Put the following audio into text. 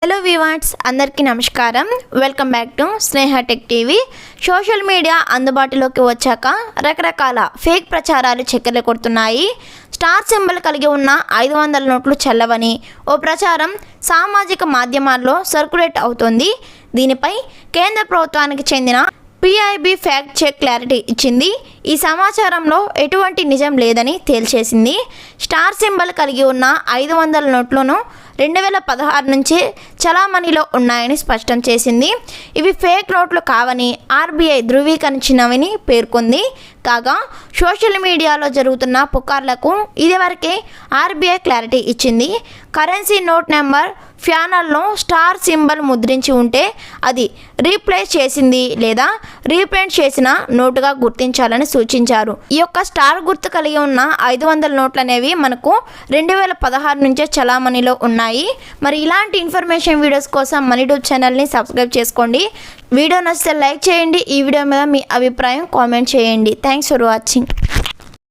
Hello viewers, అందరికీ నమస్కారం. Welcome back to Sneha tech TV. Social media అందుబాటులోకి వచ్చాక రకరకాల ఫేక్ ప్రచారాలు చక్కర్లు కొడుతున్నాయి. స్టార్ సింబల్ కలిగి ఉన్న 500 నోట్లు చెల్లవని ఓ ప్రచారం సామాజిక మాధ్యమాల్లో సర్క్యులేట్ అవుతోంది. దీనిపై కేంద్ర ప్రభుత్వానికి చెందిన PIB ఫ్యాక్ట్ చెక్ క్లారిటీ ఇచ్చింది. ఈ సమాచారంలో ఎటువంటి నిజం లేదని తేల్చేసింది. స్టార్ సింబల్ కలిగి ఉన్న 500 నోట్లను 2016 నుంచి చలామణిలో ఉన్నాయని స్పష్టం చేసింది. ఇవి ఫేక్ నోట్లు కావని RBI ధృవీకరించినవని పేర్కొంది. కాగా సోషల్ మీడియాలో జరుగుతున్న పుకార్లకు ఇదివరకే RBI క్లారిటీ ఇచ్చింది. కరెన్సీ నోట్ నెంబర్ ప్యానల్లో స్టార్ సింబల్ ముద్రించి ఉంటే అది రీప్లేస్ చేసింది లేదా రీప్రింట్ చేసిన నోటుగా గుర్తించాలని సూచించారు. ఈ యొక్క స్టార్ గుర్తు కలిగి ఉన్న 500 నోట్లు అనేవి మనకు 2016 నుంచే చలామణిలో ఉన్నాయి. మరి ఇలాంటి ఇన్ఫర్మేషన్ వీడియోస్ కోసం మన యూట్యూబ్ ఛానల్ని సబ్స్క్రైబ్ చేసుకోండి. వీడియో నచ్చితే లైక్ చేయండి. ఈ వీడియో మీద మీ అభిప్రాయం కామెంట్ చేయండి. Thanks for watching.